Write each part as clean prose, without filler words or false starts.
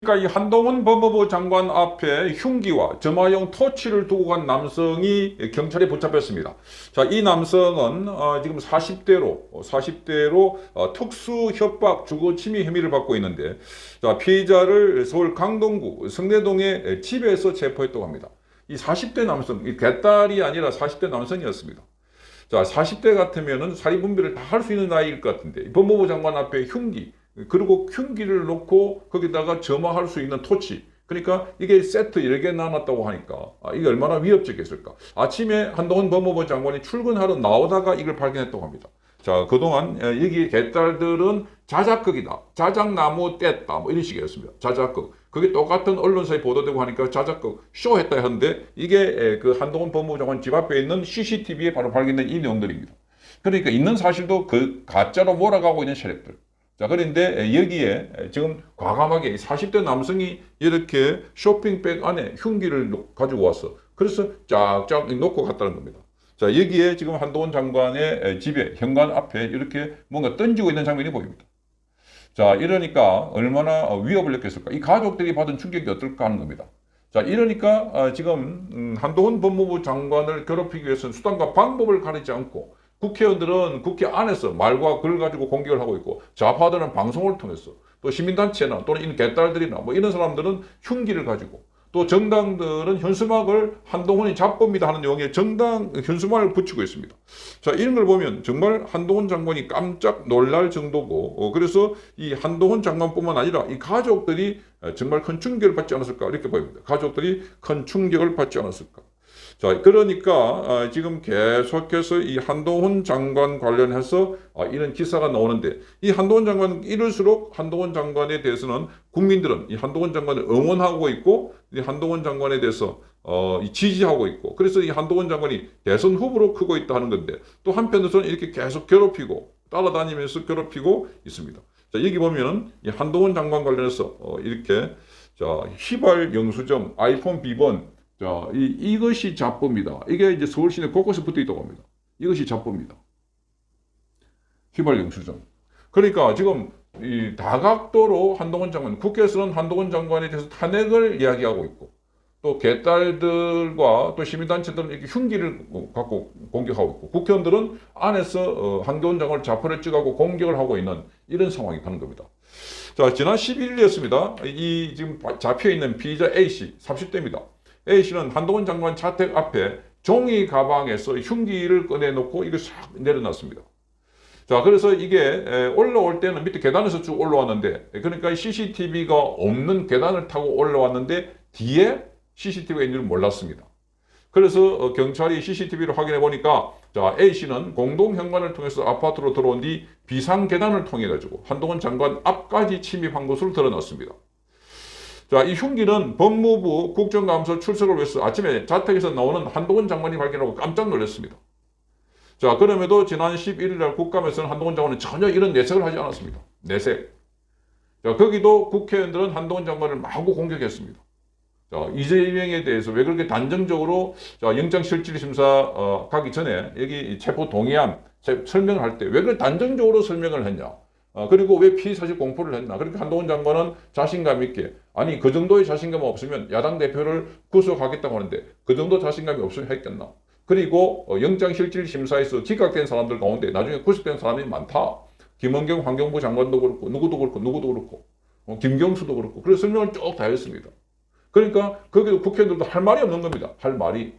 그러니까 이 한동훈 법무부 장관 앞에 흉기와 점화용 토치를 두고 간 남성이 경찰에 붙잡혔습니다. 자, 이 남성은 지금 40대로 특수 협박 주거 침해 혐의를 받고 있는데, 자, 피의자를 서울 강동구 성내동의 집에서 체포했다고 합니다. 이 40대 남성, 이 개딸이 아니라 40대 남성이었습니다. 자, 40대 같으면은 사리 분별을 다 할 수 있는 나이일 것 같은데, 법무부 장관 앞에 흉기, 그리고 흉기를 놓고 거기다가 점화할 수 있는 토치. 그러니까 이게 세트 여러 개 나눴다고 하니까 이게 얼마나 위협적이었을까. 아침에 한동훈 법무부 장관이 출근하러 나오다가 이걸 발견했다고 합니다. 자, 그동안 여기 개딸들은 자작극이다. 자작나무 뗐다. 뭐 이런 식이었습니다. 자작극. 그게 똑같은 언론사에 보도되고 하니까 자작극 쇼했다 하는데 이게 그 한동훈 법무부 장관 집 앞에 있는 CCTV에 바로 발견된 이 내용들입니다. 그러니까 있는 사실도 그 가짜로 몰아가고 있는 세력들. 자, 그런데 여기에 지금 과감하게 40대 남성이 이렇게 쇼핑백 안에 흉기를 가지고 왔어. 그래서 쫙쫙 놓고 갔다는 겁니다. 자, 여기에 지금 한동훈 장관의 집에, 현관 앞에 이렇게 뭔가 던지고 있는 장면이 보입니다. 자, 이러니까 얼마나 위협을 느꼈을까? 이 가족들이 받은 충격이 어떨까 하는 겁니다. 자, 이러니까 지금 한동훈 법무부 장관을 괴롭히기 위해서는 수단과 방법을 가리지 않고 국회의원들은 국회 안에서 말과 글을 가지고 공격을 하고 있고 좌파들은 방송을 통해서 또 시민단체나 또는 이런 개딸들이나 뭐 이런 사람들은 흉기를 가지고 또 정당들은 현수막을 한동훈이 잡범이다 하는 내용의 정당 현수막을 붙이고 있습니다. 자, 이런 걸 보면 정말 한동훈 장관이 깜짝 놀랄 정도고 그래서 이 한동훈 장관뿐만 아니라 이 가족들이 정말 큰 충격을 받지 않았을까 이렇게 보입니다. 가족들이 큰 충격을 받지 않았을까. 자, 그러니까 지금 계속해서 이 한동훈 장관 관련해서 이런 기사가 나오는데 이 한동훈 장관 이럴수록 한동훈 장관에 대해서는 국민들은 이 한동훈 장관을 응원하고 있고 이 한동훈 장관에 대해서 지지하고 있고 그래서 이 한동훈 장관이 대선 후보로 크고 있다 하는 건데 또 한편으로는 이렇게 계속 괴롭히고 따라다니면서 괴롭히고 있습니다. 자, 여기 보면은 이 한동훈 장관 관련해서 이렇게 자, 휘발 영수증, 아이폰 비번 자, 이것이 잡범이다. 이게 이제 서울 시내 곳곳에 붙어 있다고 합니다. 이것이 잡범이다. 휘발 영수증. 그러니까 지금 이 다각도로 한동훈 장관, 국회에서는 한동훈 장관에 대해서 탄핵을 이야기하고 있고 또 개딸들과 또 시민단체들은 이렇게 흉기를 갖고 공격하고 있고 국회의원들은 안에서 한동훈 장관을 자포를 찍하고 공격을 하고 있는 이런 상황이 가는 겁니다. 자, 지난 11일이었습니다. 이 지금 잡혀있는 피의자 A씨, 30대입니다. A씨는 한동훈 장관 자택 앞에 종이 가방에서 흉기를 꺼내놓고 이걸 싹 내려놨습니다. 자, 그래서 이게 올라올 때는 밑에 계단에서 쭉 올라왔는데, 그러니까 CCTV가 없는 계단을 타고 올라왔는데, 뒤에 CCTV가 있는 줄 몰랐습니다. 그래서 경찰이 CCTV를 확인해 보니까, 자, A씨는 공동 현관을 통해서 아파트로 들어온 뒤 비상 계단을 통해 가지고 한동훈 장관 앞까지 침입한 것으로 드러났습니다. 자, 이 흉기는 법무부 국정감사 출석을 위해서 아침에 자택에서 나오는 한동훈 장관이 발견하고 깜짝 놀랐습니다. 자, 그럼에도 지난 11일 날 국감에서는 한동훈 장관은 전혀 이런 내색을 하지 않았습니다. 내색. 자, 거기도 국회의원들은 한동훈 장관을 마구 공격했습니다. 자, 이재명에 대해서 왜 그렇게 단정적으로 자, 영장실질심사 가기 전에 여기 체포 동의안 설명을 할 때 왜 그렇게 단정적으로 설명을 했냐. 그리고 왜 피의사실 공포를 했나. 그러니까 한동훈 장관은 자신감 있게 아니 그 정도의 자신감 없으면 야당 대표를 구속하겠다고 하는데 그 정도 자신감이 없으면 했겠나. 그리고 영장실질심사에서 기각된 사람들 가운데 나중에 구속된 사람이 많다. 김원경 환경부 장관도 그렇고 누구도 그렇고 김경수도 그렇고 그래서 설명을 쭉 다 했습니다. 그러니까 거기도 국회의원들도 할 말이 없는 겁니다. 할 말이.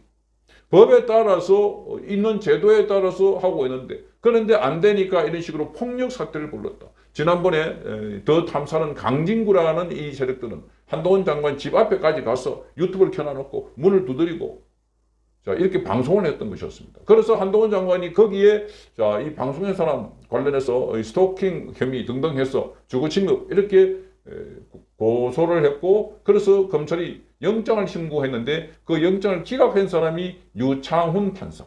법에 따라서 있는 제도에 따라서 하고 있는데 그런데 안 되니까 이런 식으로 폭력 사태를 불렀다. 지난번에 더 탐사는 강진구라는 이 세력들은 한동훈 장관 집 앞에까지 가서 유튜브를 켜놔놓고 문을 두드리고 자, 이렇게 방송을 했던 것이었습니다. 그래서 한동훈 장관이 거기에 자, 이 방송인 사람 관련해서 스토킹 혐의 등등 해서 주거침입 이렇게 고소를 했고 그래서 검찰이 영장을 신고했는데 그 영장을 기각한 사람이 유창훈 판사.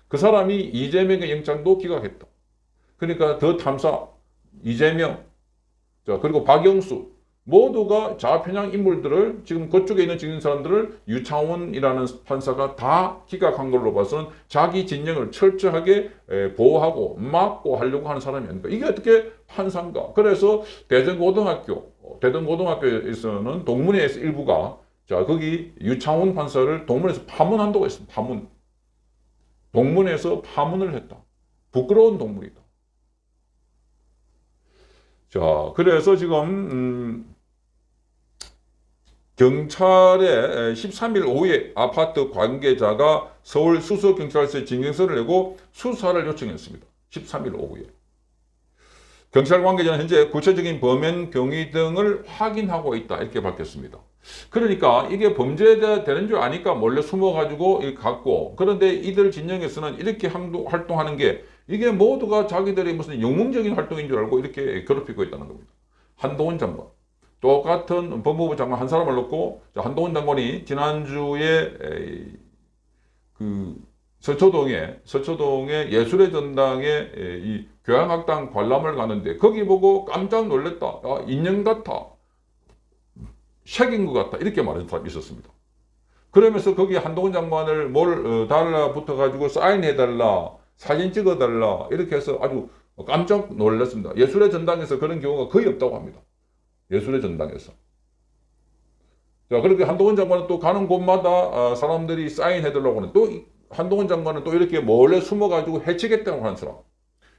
그 사람이 이재명의 영장도 기각했다. 그러니까 더 탐사 이재명 자, 그리고 박영수 모두가 좌편향 인물들을 지금 그쪽에 있는 증인 사람들을 유창훈이라는 판사가 다 기각한 걸로 봐서는 자기 진영을 철저하게 보호하고 막고 하려고 하는 사람이 아닌가. 이게 어떻게 판사인가. 그래서 대전고등학교에서는 동문회에서 일부가 자 거기 유창훈 판사를 동문에서 파문한다고 했습니다. 파문. 동문에서 파문을 했다. 부끄러운 동문이다. 자 그래서 지금 경찰에 13일 오후에 아파트 관계자가 서울 수서경찰서에 진정서를 내고 수사를 요청했습니다. 13일 오후에. 경찰 관계자는 현재 구체적인 범행 경위 등을 확인하고 있다. 이렇게 밝혔습니다. 그러니까 이게 범죄가 되는 줄 아니까 몰래 숨어가지고 갔고, 그런데 이들 진영에서는 이렇게 활동하는 게 이게 모두가 자기들이 무슨 영웅적인 활동인 줄 알고 이렇게 괴롭히고 있다는 겁니다. 한동훈 장관. 똑같은 법무부 장관 한 사람을 놓고 한동훈 장관이 지난주에 그 서초동에 예술의 전당에 이 교향악단 관람을 가는데 거기 보고 깜짝 놀랐다. 아, 인형 같아. 색인 것 같다. 이렇게 말하는 사람이 있었습니다. 그러면서 거기 한동훈 장관을 달라붙어 가지고 사인해달라, 사진 찍어달라 이렇게 해서 아주 깜짝 놀랐습니다. 예술의 전당에서 그런 경우가 거의 없다고 합니다. 예술의 전당에서. 자, 그렇게 한동훈 장관은 또 가는 곳마다 사람들이 사인해달라고 하는, 또 한동훈 장관은 또 이렇게 몰래 숨어가지고 해치겠다고 하는 사람.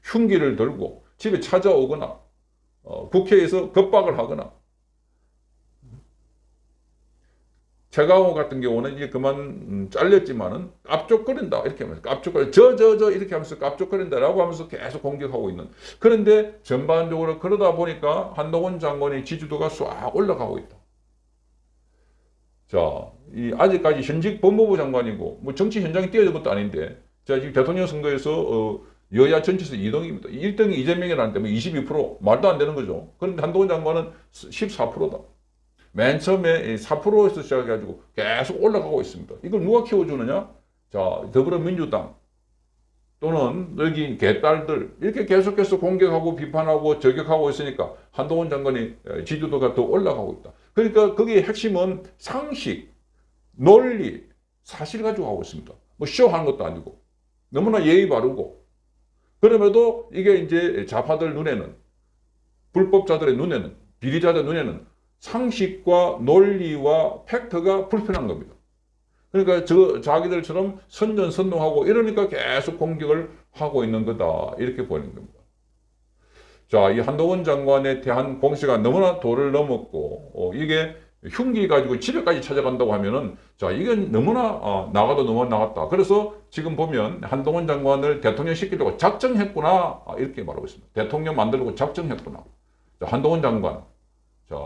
흉기를 들고 집에 찾아오거나, 국회에서 겁박을 하거나. 최강호 같은 경우는 이제 그만 잘렸지만은 깝족거린다. 이렇게 하면서 깝족거려. 이렇게 하면서 깝족거린다라고 하면서 계속 공격하고 있는. 그런데 전반적으로 그러다 보니까 한동훈 장관의 지지도가 싹 올라가고 있다. 자, 아직까지 현직 법무부 장관이고, 뭐 정치 현장에 뛰어든 것도 아닌데, 자, 지금 대통령 선거에서, 여야 전체에서 2등입니다. 1등이 이재명이라는데 뭐 22%. 말도 안 되는 거죠. 그런데 한동훈 장관은 14%다. 맨 처음에 4%에서 시작해가지고 계속 올라가고 있습니다. 이걸 누가 키워주느냐? 자, 더불어민주당 또는 여기 개딸들 이렇게 계속해서 공격하고 비판하고 저격하고 있으니까 한동훈 장관이 지지도가 더 올라가고 있다. 그러니까 거기에 핵심은 상식, 논리, 사실 가지고 하고 있습니다. 뭐 쇼하는 것도 아니고 너무나 예의 바르고 그럼에도 이게 이제 좌파들 눈에는 불법자들의 눈에는 비리자들 눈에는 상식과 논리와 팩트가 불편한 겁니다. 그러니까 자기들처럼 선전선동하고 이러니까 계속 공격을 하고 있는 거다. 이렇게 보이는 겁니다. 자, 이 한동훈 장관에 대한 공세가 너무나 도를 넘었고, 이게 흉기 가지고 집에까지 찾아간다고 하면은, 자, 이건 너무나, 나가도 너무 나갔다. 그래서 지금 보면 한동훈 장관을 대통령 시키려고 작정했구나. 이렇게 말하고 있습니다. 대통령 만들려고 작정했구나. 자, 한동훈 장관. 자,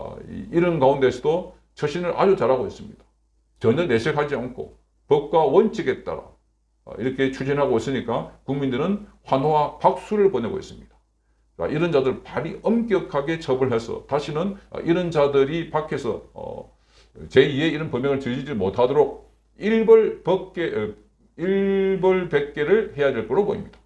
이런 가운데서도 처신을 아주 잘하고 있습니다. 전혀 내색하지 않고 법과 원칙에 따라 이렇게 추진하고 있으니까 국민들은 환호와 박수를 보내고 있습니다. 자, 이런 자들 발이 엄격하게 처벌해서 다시는 이런 자들이 밖에서 제2의 이런 범행을 저지르지 못하도록 일벌백계를 해야 될 걸로 보입니다.